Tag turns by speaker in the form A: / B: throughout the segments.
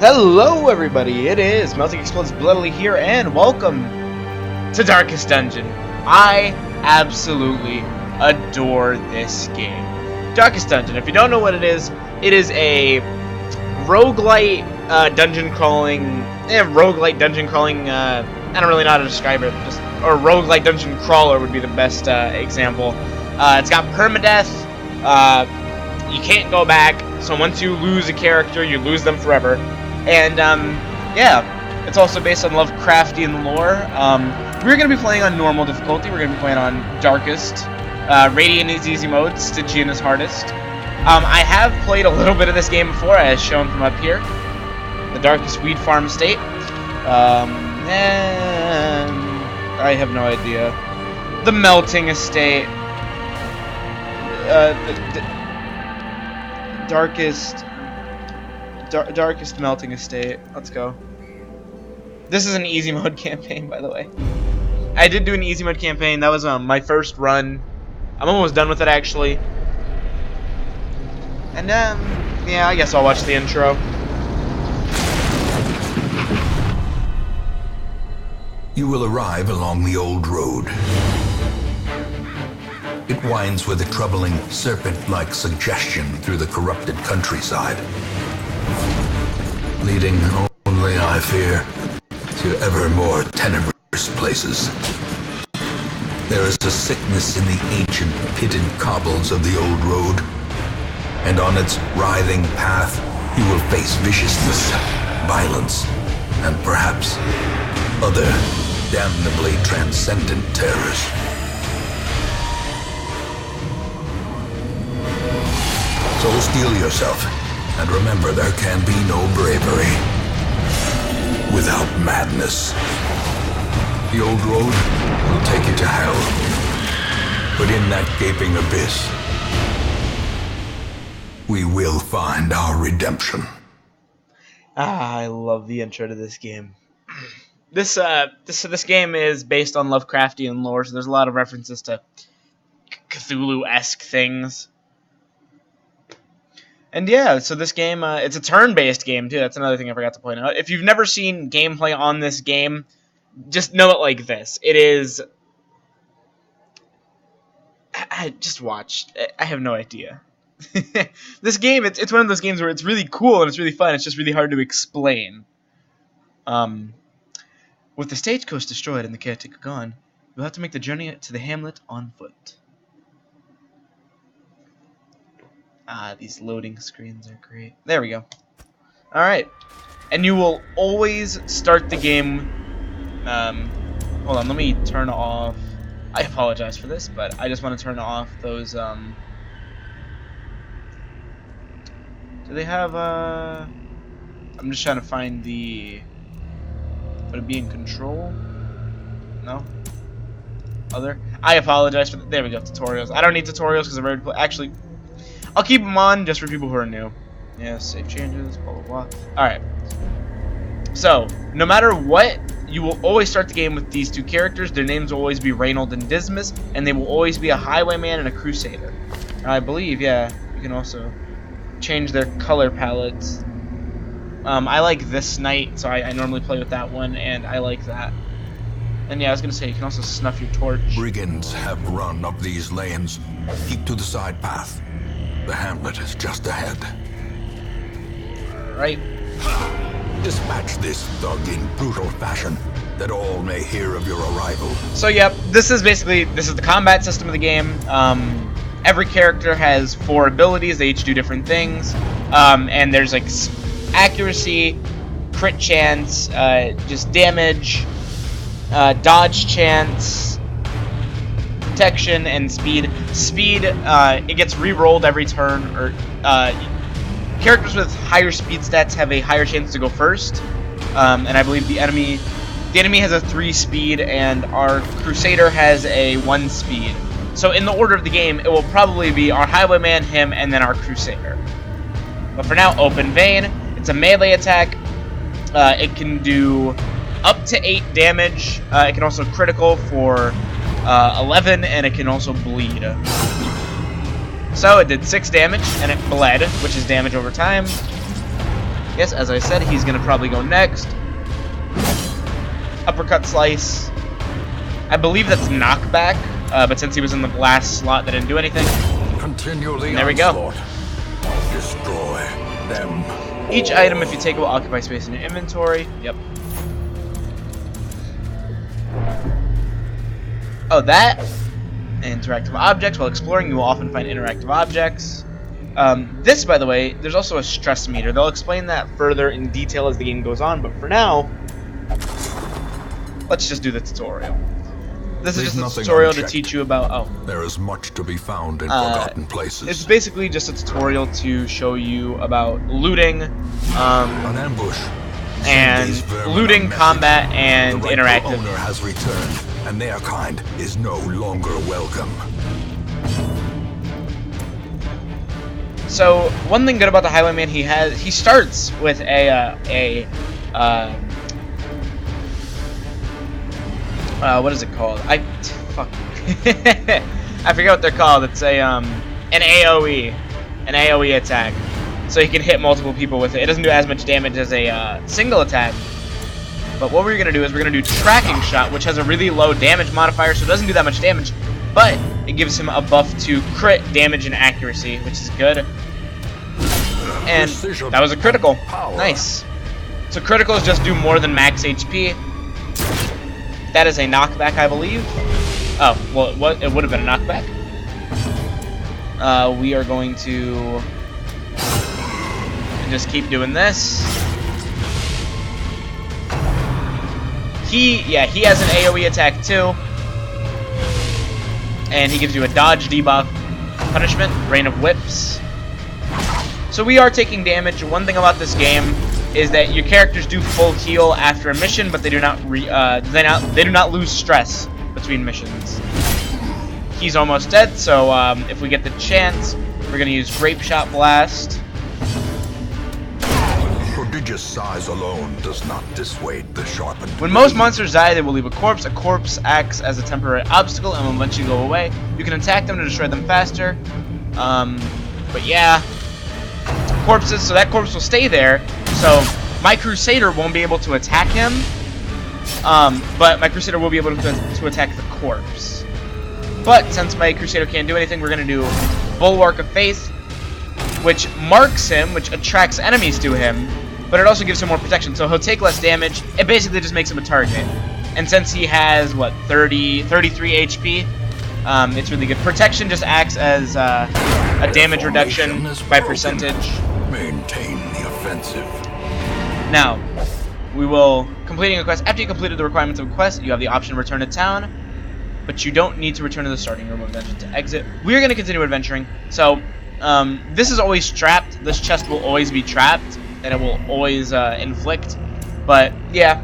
A: Hello everybody, it is Melting Explodes Bloodily here, and welcome to Darkest Dungeon. I absolutely adore this game. Darkest Dungeon, if you don't know what it is a roguelite dungeon crawling, I don't really know how to describe it, or roguelite dungeon crawler would be the best example. It's got permadeath, you can't go back, so once you lose a character, you lose them forever. And, yeah, it's also based on Lovecraftian lore. We're going to be playing on normal difficulty. We're going to be playing on Darkest. Radiant is easy mode. Stygian is hardest. I have played a little bit of this game before, as shown from up here. The Darkest Weed Farm Estate. And I have no idea. The Melting Estate. Darkest Melting Estate. Let's go. This is an easy mode campaign, by the way. I did do an easy mode campaign. That was my first run. I'm almost done with it, actually. And yeah, I guess I'll watch the intro.
B: You will arrive along the old road. It winds with a troubling serpent-like suggestion through the corrupted countryside, leading only, I fear, to ever more tenebrous places. There is a sickness in the ancient pitted cobbles of the old road, and on its writhing path you will face viciousness, violence, and perhaps other damnably transcendent terrors. So steel yourself, and remember, there can be no bravery without madness. The old road will take you to hell, but in that gaping abyss, we will find our redemption.
A: I love the intro to this game. This game is based on Lovecraftian lore, so there's a lot of references to Cthulhu-esque things. And yeah, so this game, it's a turn-based game, too. That's another thing I forgot to point out. If you've never seen gameplay on this game, just know it like this. It is... I just watched. I have no idea. This game, it's one of those games where it's really cool and it's really fun. It's just really hard to explain. With the stagecoach destroyed and the caretaker gone, you'll have to make the journey to the hamlet on foot. These loading screens are great. There we go. Alright. And you will always start the game... hold on, let me turn off... I apologize for this, but I just want to turn off those, Do they have, I'm just trying to find the... Would it be in control? No? Other? I apologize for... There we go, tutorials. I don't need tutorials because I've already... Actually... I'll keep them on just for people who are new. Yeah, save changes, blah, blah, blah. Alright. So, no matter what, you will always start the game with these two characters. Their names will always be Reynold and Dismas, and they will always be a highwayman and a crusader. And I believe, yeah, you can also change their color palettes. I like this knight, so I normally play with that one, and I like that. And yeah, I was going to say, you can also snuff your torch.
B: Brigands have run up these lanes. Keep to the side path. The hamlet is just ahead.
A: Right.
B: Dispatch this thug in brutal fashion, that all may hear of your arrival.
A: So yep, this is the combat system of the game. Every character has 4 abilities. They each do different things. And there's like accuracy, crit chance, just damage, dodge chance, protection, and speed. Speed, it gets re-rolled every turn, or characters with higher speed stats have a higher chance to go first. And I believe the enemy has a 3 speed, and our crusader has a 1 speed. So in the order of the game, it will probably be our highwayman, him, and then our crusader. But for now, Open Vein. It's a melee attack. It can do up to 8 damage. It can also critical for 11, and it can also bleed. So it did 6 damage, and it bled, which is damage over time. Yes, as I said, he's going to probably go next. Uppercut slice. I believe that's knockback, but since he was in the last slot, that didn't do anything.
B: Continue the
A: There we go.
B: Destroy them.
A: Each item, if you take it, will occupy space in your inventory. Yep. Oh, that. Interactive objects. While exploring, you will often find interactive objects. This, by the way, there's also a stress meter. They'll explain that further in detail as the game goes on, but for now, let's just do the tutorial. This is just a tutorial to teach you about... Oh.
B: There is much to be found in forgotten places.
A: It's basically just a tutorial to show you about looting,
B: an ambush,
A: and looting, combat, and
B: the
A: interactive.
B: owner has returned, and their kind is no longer welcome.
A: So one thing good about the Highwayman, he starts with what is it called? I forget what they're called. It's an AOE attack. So you can hit multiple people with it. It doesn't do as much damage as a single attack. But what we're gonna do is we're gonna do Tracking Shot, which has a really low damage modifier, so it doesn't do that much damage, but it gives him a buff to crit damage and accuracy, which is good. And that was a critical. Nice. So criticals just do more than max HP. That is a knockback, I believe. Oh, well, it would have been a knockback. We are going to just keep doing this. He has an AoE attack too. And he gives you a dodge debuff, punishment, Rain of Whips. So we are taking damage. One thing about this game is that your characters do full heal after a mission, but they do not they do not lose stress between missions. He's almost dead, so if we get the chance, we're gonna use Grape Shot Blast.
B: Prodigious size alone does not dissuade the sharpened.
A: When most monsters die, they will leave a corpse. A corpse acts as a temporary obstacle and will eventually go away. You can attack them to destroy them faster. But yeah, corpses. So that corpse will stay there. So my Crusader won't be able to attack him. But my Crusader will be able to attack the corpse. But since my Crusader can't do anything, we're gonna do Bulwark of Faith, which marks him, which attracts enemies to him. But it also gives him more protection, so he'll take less damage. It basically just makes him a target. And since he has, what, 33 HP, it's really good. Protection just acts as a damage reduction by percentage.
B: Maintain the offensive.
A: Now, we will, completing a quest. After you completed the requirements of a quest, you have the option to return to town. But you don't need to return to the starting room of dungeon to exit. We're going to continue adventuring. So, this is always trapped. This chest will always be trapped. And it will always inflict. But, yeah.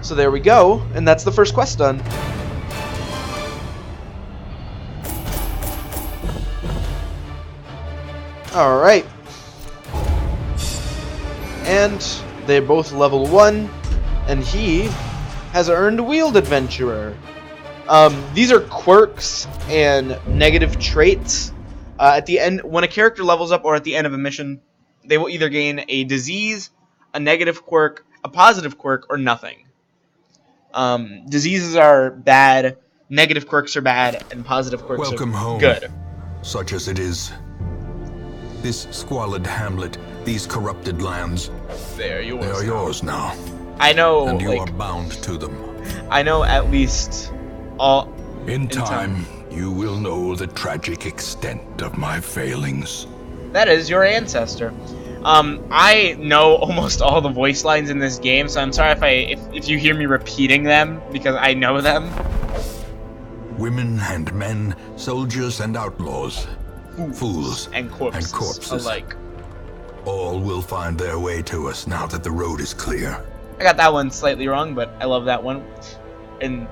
A: So there we go. And that's the first quest done. Alright. And they're both level 1. And he has earned Wheeled Adventurer. These are quirks and negative traits. At the end, when a character levels up or at the end of a mission, they will either gain a disease, a negative quirk, a positive quirk, or nothing. Diseases are bad, negative quirks are bad, and positive quirks
B: Welcome
A: are
B: home,
A: good.
B: Such as it is. This squalid hamlet, these corrupted lands,
A: They are yours.
B: they are yours now.
A: I know,
B: And you
A: like,
B: are bound to them.
A: I know at least all...
B: In time, you will know the tragic extent of my failings.
A: That is your ancestor. I know almost all the voice lines in this game, so I'm sorry if you hear me repeating them, because I know them.
B: Women and men, soldiers and outlaws, fools
A: And corpses alike.
B: all will find their way to us now that the road is clear.
A: I got that one slightly wrong, but I love that one. And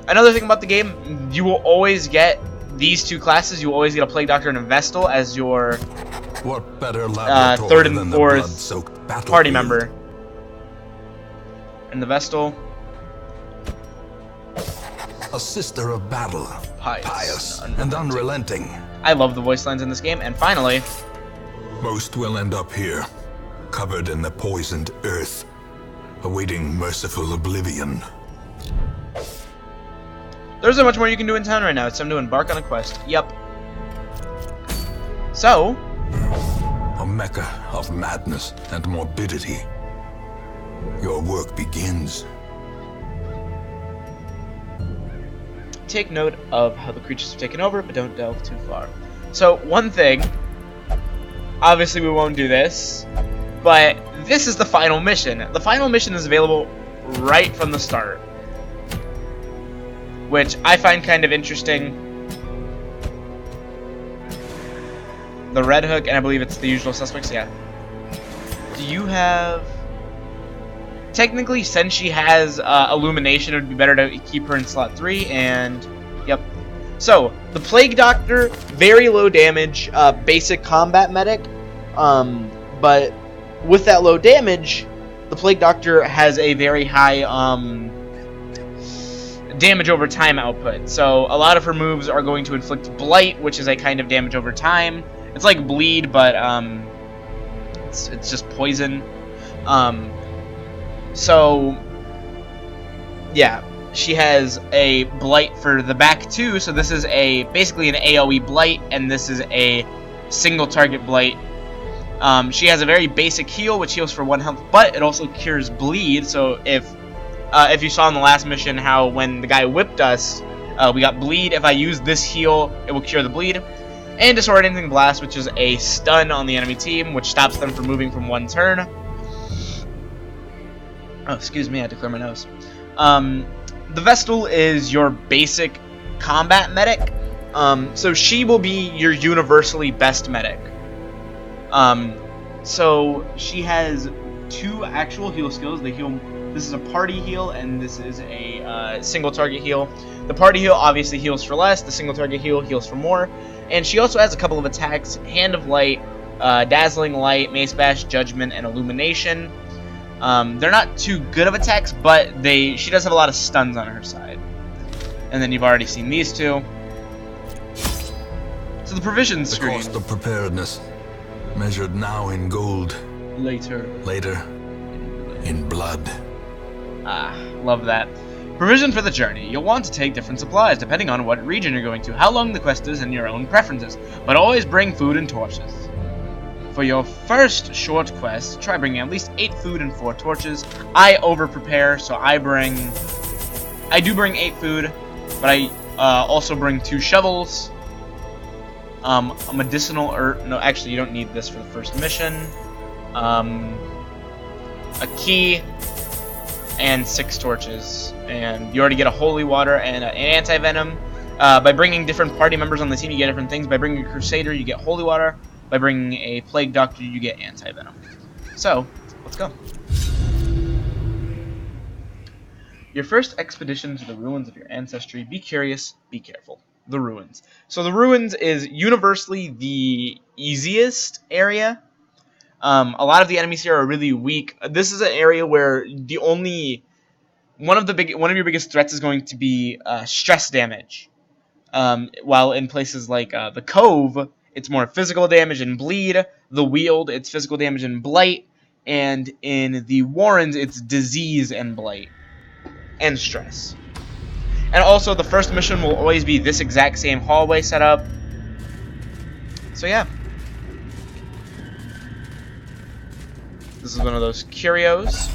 A: another thing about the game, you will always get these two classes. You will always get a Plague Doctor and a Vestal as your
B: What better laboratory
A: third and
B: than
A: fourth
B: the blood-soaked battlefield?
A: party member. And the Vestal,
B: A sister of battle,
A: pious
B: and unrelenting.
A: I love the voice lines in this game. And finally,
B: Most will end up here, covered in the poisoned earth, awaiting merciful oblivion.
A: There's not much more you can do in town right now. It's time to embark on a quest. Yep. So,
B: A mecca of madness and morbidity. Your work begins.
A: take note of how the creatures have taken over, but don't delve too far. So, one thing, obviously we won't do this, but this is the final mission. The final mission is available right from the start, which I find kind of interesting. The Red Hook, and I believe it's the usual suspects, yeah. Do you have... Technically, since she has Illumination, it would be better to keep her in slot 3, and... Yep. So, the Plague Doctor, very low damage, basic combat medic, but with that low damage, the Plague Doctor has a very high damage over time output. So, a lot of her moves are going to inflict Blight, which is a kind of damage over time. It's like Bleed, but it's just poison. So, yeah, she has a Blight for the back too. So this is basically an AoE Blight, and this is a single target Blight. She has a very basic heal, which heals for 1 health, but it also cures Bleed. So if you saw in the last mission how when the guy whipped us, we got Bleed. If I use this heal, it will cure the Bleed. And Disorienting Blast, which is a stun on the enemy team, which stops them from moving from one turn. Oh, excuse me, I had to clear my nose. The Vestal is your basic combat medic. So she will be your universally best medic. So she has 2 actual heal skills. This is a party heal, and this is a single target heal. The party heal obviously heals for less. The single target heal heals for more. And she also has a couple of attacks: Hand of Light, Dazzling Light, Mace Bash, Judgment, and Illumination. They're not too good of attacks, but she does have a lot of stuns on her side. And then you've already seen these 2. So the provisions screen.
B: The cost of preparedness, measured now in gold.
A: Later
B: in blood.
A: Ah, love that. Provision for the journey. You'll want to take different supplies depending on what region you're going to, how long the quest is, and your own preferences. But always bring food and torches. For your first short quest, try bringing at least 8 food and 4 torches. I over-prepare, so I do bring 8 food, but I also bring 2 shovels. A medicinal herb. No, actually, you don't need this for the first mission. A key, and 6 torches. And you already get a holy water and an anti-venom. By bringing different party members on the team, you get different things. By bringing a crusader, you get holy water. By bringing a plague doctor, you get anti-venom. So, let's go. Your first expedition to the ruins of your ancestry. Be curious, be careful. The ruins. So the ruins is universally the easiest area. A lot of the enemies here are really weak. This is an area where one of your biggest threats is going to be stress damage. While in places like the Cove, it's more physical damage and bleed. The Weald, it's physical damage and blight. And in the Warrens, it's disease and blight. And stress. And also, the first mission will always be this exact same hallway setup. So yeah. This is one of those curios.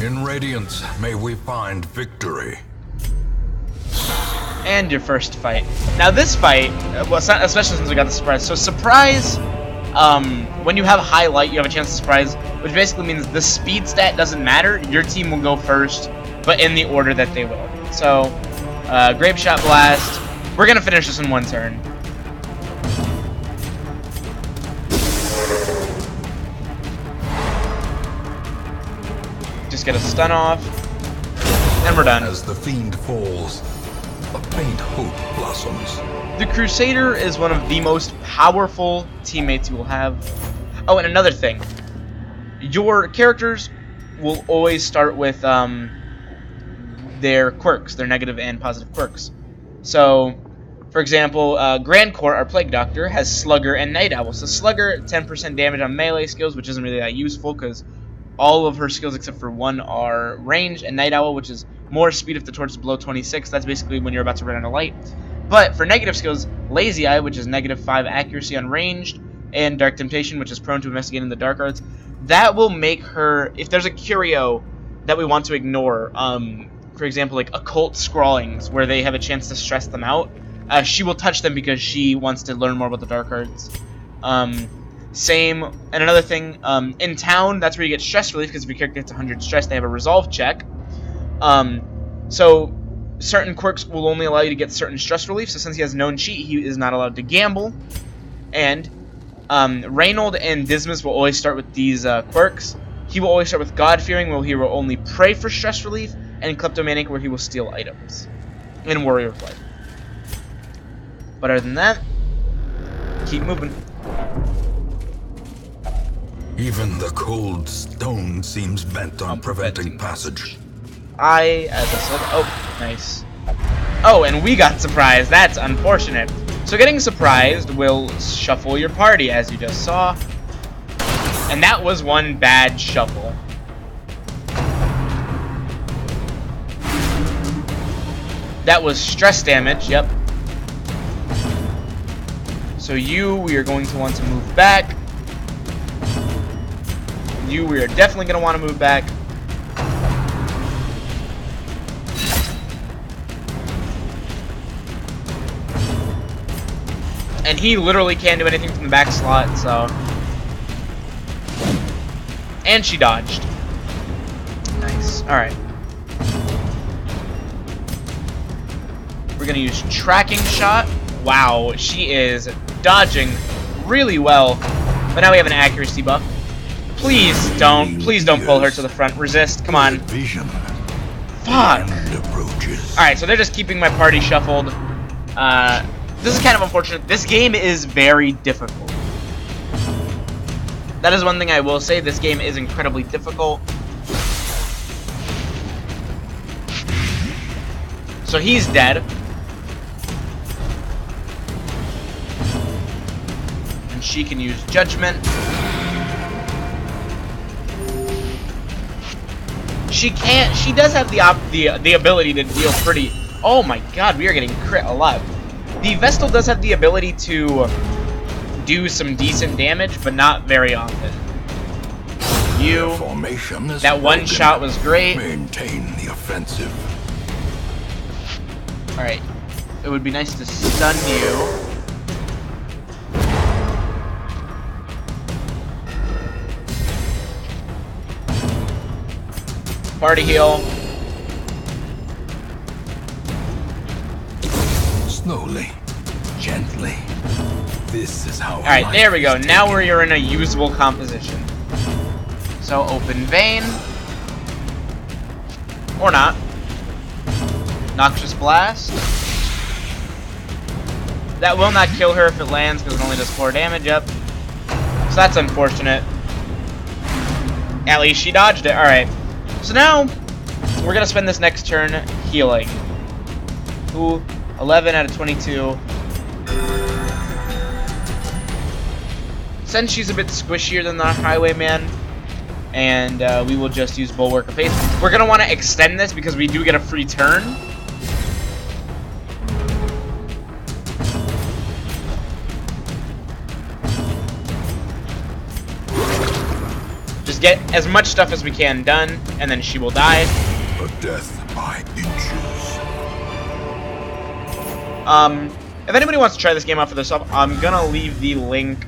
B: In Radiance, may we find victory.
A: And your first fight. Now this fight, well, especially since we got the surprise. So surprise, when you have high light, you have a chance to surprise, which basically means the speed stat doesn't matter. Your team will go first, but in the order that they will. So, Grape Shot Blast. We're gonna finish this in 1 turn. Just get a stun off, and we're done.
B: As the fiend falls, a faint hope blossoms.
A: The Crusader is one of the most powerful teammates you will have. Oh, and another thing. Your characters will always start with their quirks, their negative and positive quirks. So, for example, Grand Court, our Plague Doctor, has Slugger and Night Owl. So Slugger, 10% damage on melee skills, which isn't really that useful because all of her skills except for one are ranged, and Night Owl, which is more speed if the torch is below 26. That's basically when you're about to run out of light. But for negative skills, Lazy Eye, which is -5 accuracy on ranged, and Dark Temptation, which is prone to investigating the dark arts, that will make her, if there's a curio that we want to ignore, for example, like Occult Scrawlings, where they have a chance to stress them out, she will touch them because she wants to learn more about the dark arts. Same, and another thing, in town, that's where you get stress relief, because if your character gets 100 stress, they have a resolve check. So certain quirks will only allow you to get certain stress relief, so since he has known cheat, he is not allowed to gamble. And Reynold and Dismas will always start with these quirks. He will always start with God-Fearing, where he will only pray for stress relief, and Kleptomaniac, where he will steal items. And Warrior of Light. But other than that, keep moving.
B: Even the cold stone seems bent on preventing passage.
A: As I said, oh, nice. Oh, and we got surprised. That's unfortunate. So getting surprised will shuffle your party, as you just saw. And that was one bad shuffle. That was stress damage, yep. So we are going to want to move back. We are definitely going to want to move back. And he literally can't do anything from the back slot, so... And she dodged. Nice. Alright. We're going to use Tracking Shot. Wow, she is dodging really well. But now we have an accuracy buff. Please don't pull her to the front. Resist, come on. Fuck. Alright, so they're just keeping my party shuffled. This is kind of unfortunate. This game is very difficult. That is one thing I will say. This game is incredibly difficult. So he's dead. And she can use Judgment. She does have the ability to deal pretty... Oh my god, we are getting crit a lot. The Vestal does have the ability to do some decent damage, but not very often. That one shot was great.
B: Maintain the offensive.
A: Alright. It would be nice to stun you. Party heal.
B: Slowly, gently. This is how.
A: Alright, there we go. Now we're in a usable composition. So open vein. Or not. Noxious Blast. That will not kill her if it lands because it only does 4 damage up. So that's unfortunate. At least she dodged it. Alright. So now we're gonna spend this next turn healing. Ooh. 11 out of 22. Since she's a bit squishier than the Highwayman, and we will just use Bulwark of Faith. We're going to want to extend this because we do get a free turn. Just get as much stuff as we can done, and then she will die.
B: A death by inches.
A: If anybody wants to try this game out for themselves, I'm gonna leave the link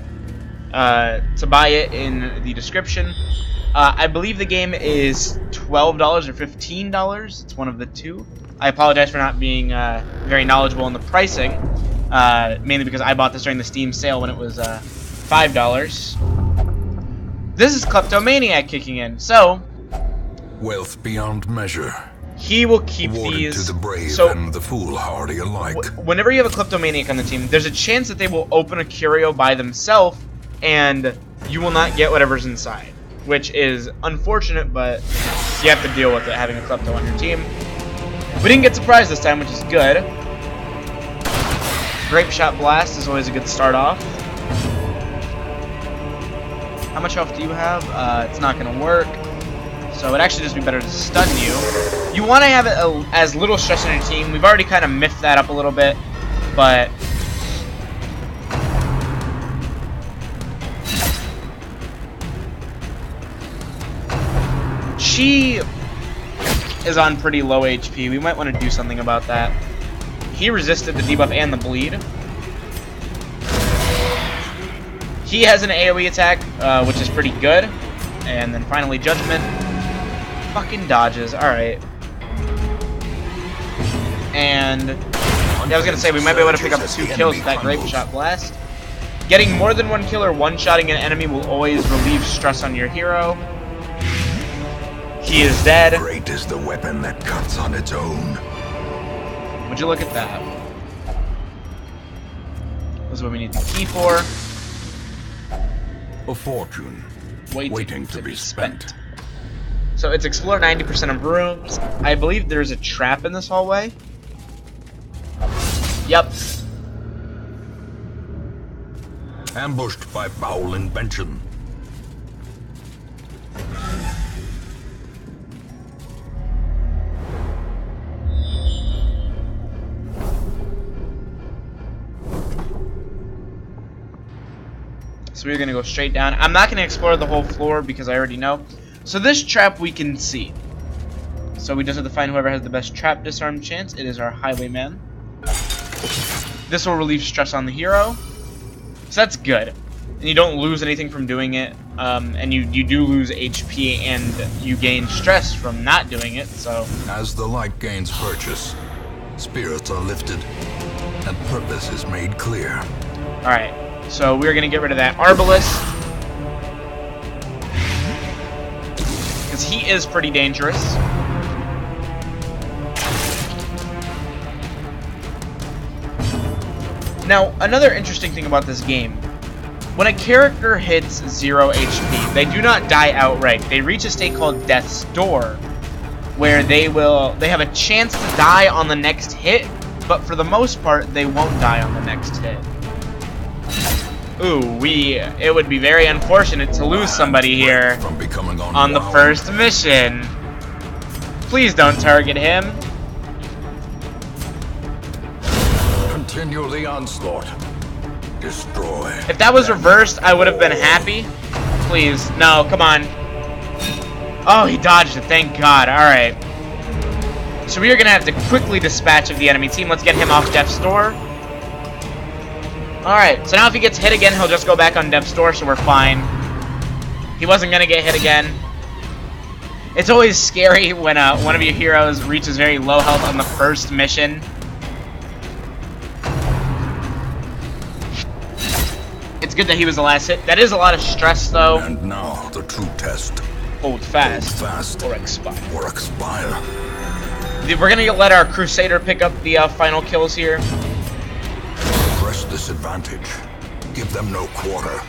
A: to buy it in the description. I believe the game is $12 or $15. It's one of the two. I apologize for not being very knowledgeable in the pricing, mainly because I bought this during the Steam sale when it was $5. This is Kleptomaniac kicking in, so
B: wealth beyond measure.
A: He will keep
B: awarded
A: these.
B: To the brave
A: so,
B: and the foolhardy alike.
A: Whenever you have a Kleptomaniac on the team, there's a chance that they will open a curio by themselves, and you will not get whatever's inside, which is unfortunate, but you have to deal with it having a Klepto on your team. We didn't get surprised this time, which is good. Grape Shot Blast is always a good start off. How much health do you have? It's not going to work. So it'd actually just be better to stun you. You want to have it as little stress on your team. We've already kind of miffed that up a little bit, but she is on pretty low HP. We might want to do something about that. He resisted the debuff and the bleed. He has an AoE attack, which is pretty good. And then finally Judgment. Fucking dodges. Alright. And I was going to say, we might be able to pick up 2 kills with that Grape Shot Blast. Getting more than 1 kill or one-shotting an enemy will always relieve stress on your hero. He is dead.
B: Great is the weapon that cuts on its own.
A: Would you look at that? This is what we need the key for.
B: A fortune waiting to be spent.
A: So it's explore 90% of rooms. I believe there's a trap in this hallway. Yep.
B: Ambushed by foul invention.
A: So we're going to go straight down. I'm not going to explore the whole floor because I already know. So this trap we can see. So we just have to find whoever has the best trap disarm chance. It is our Highwayman. This will relieve stress on the hero. So that's good. And you don't lose anything from doing it. And you do lose HP and you gain stress from not doing it. So
B: As the light gains purchase, spirits are lifted, and purpose is made clear.
A: alright. So we're going to get rid of that Arbalest. Because he is pretty dangerous. Now, another interesting thing about this game. When a character hits 0 HP, they do not die outright. They reach a state called Death's Door, where they have a chance to die on the next hit, but for the most part, they won't die on the next hit. Ooh, it would be very unfortunate to lose somebody here on the first mission. Please don't target him.
B: Continue the onslaught. Destroy.
A: If that was reversed, I would have been happy. Please, no, come on. Oh, he dodged it, thank God. Alright. So we are going to have to quickly dispatch of the enemy team. Let's get him off Death's Door. Alright, so now if he gets hit again, he'll just go back on Death's Door, so we're fine. He wasn't going to get hit again. It's always scary when one of your heroes reaches very low health on the first mission. It's good that he was the last hit. That is a lot of stress, though.
B: And now, the true test.
A: Hold fast.
B: Hold fast.
A: Or expire.
B: Or expire.
A: We're going to let our Crusader pick up the final kills here.
B: Press this advantage. Give them no quarter.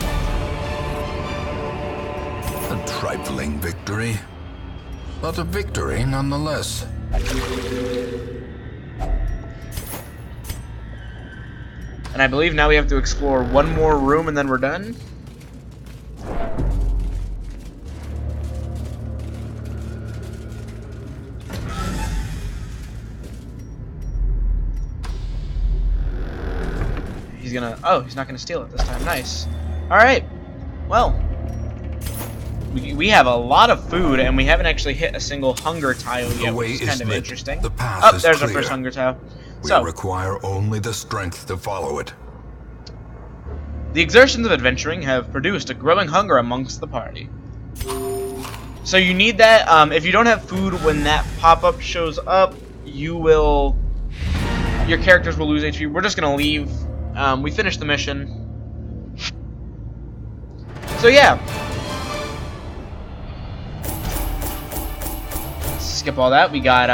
B: A trifling victory, but a victory nonetheless.
A: And I believe now we have to explore one more room and then we're done. He's gonna... Oh, he's not gonna steal it this time. Nice. Alright. Well. We have a lot of food and we haven't actually hit a single hunger tile yet, which is kind of interesting.
B: The path
A: Oh,
B: is
A: there's
B: clear.
A: our first hunger tile.
B: We
A: So,
B: require only the strength to follow it.
A: the exertions of adventuring have produced a growing hunger amongst the party. So you need that. If you don't have food when that pop-up shows up, your characters will lose HP. We're just gonna leave. We finished the mission. So yeah. Skip all that. We got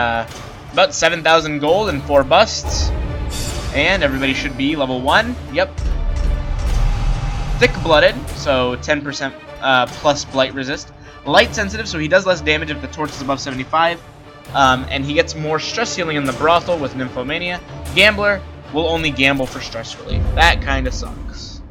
A: about 7,000 gold and 4 busts. And everybody should be level 1. Yep. Thick-blooded, so 10% plus blight resist. Light sensitive, so he does less damage if the torch is above 75. And he gets more stress healing in the brothel with Nymphomania. Gambler, will only gamble for stress relief. That kind of sucks.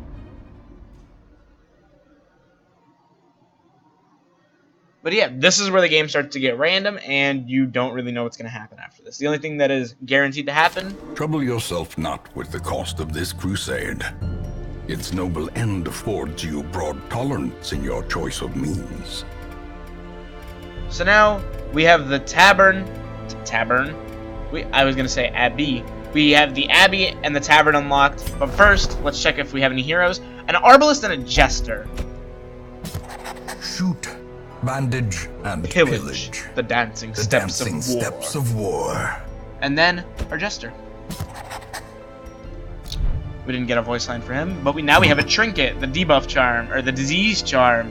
A: But yeah, this is where the game starts to get random, and you don't really know what's going to happen after this. The only thing that is guaranteed to happen...
C: Trouble yourself not with the cost of this crusade. Its noble end affords you broad tolerance in your choice of means.
A: So now, we have the tavern... I was going to say Abbey. We have the Abbey and the tavern unlocked. But first, let's check if we have any heroes. An Arbalest and a Jester.
C: Shoot, bandage, and pillage.
A: The dancing steps of war. And then, our Jester. We didn't get a voice line for him, but now we have a trinket, the debuff charm, or the disease charm.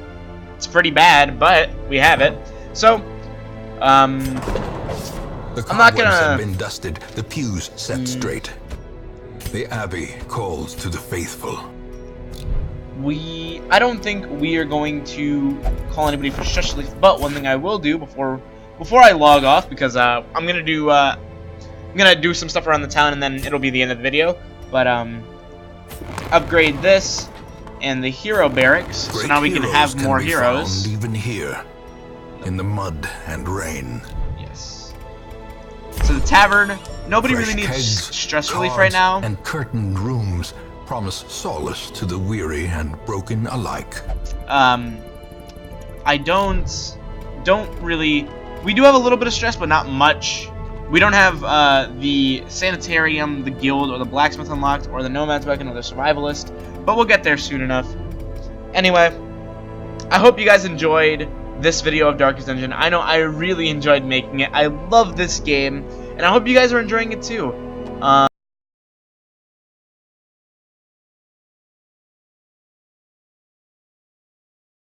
A: It's pretty bad, but we have it. So,
B: the
A: I'm not gonna...
B: have been dusted, the pews set straight. The Abbey calls to the faithful.
A: I don't think we are going to call anybody for stress relief, but one thing I will do before I log off, because I'm gonna do some stuff around the town, and then it'll be the end of the video. But upgrade this and the hero barracks, so now we can have more heroes.
B: Even here, in the mud and rain.
A: Yes. So the tavern, nobody really needs stress relief right now.
B: And curtained rooms promise solace to the weary and broken alike.
A: I don't really... We do have a little bit of stress, but not much. We don't have the Sanitarium, the Guild, or the Blacksmith unlocked, or the Nomad's Beacon, or the Survivalist, but we'll get there soon enough. Anyway, I hope you guys enjoyed this video of Darkest Dungeon. I know I really enjoyed making it. I love this game, and I hope you guys are enjoying it too.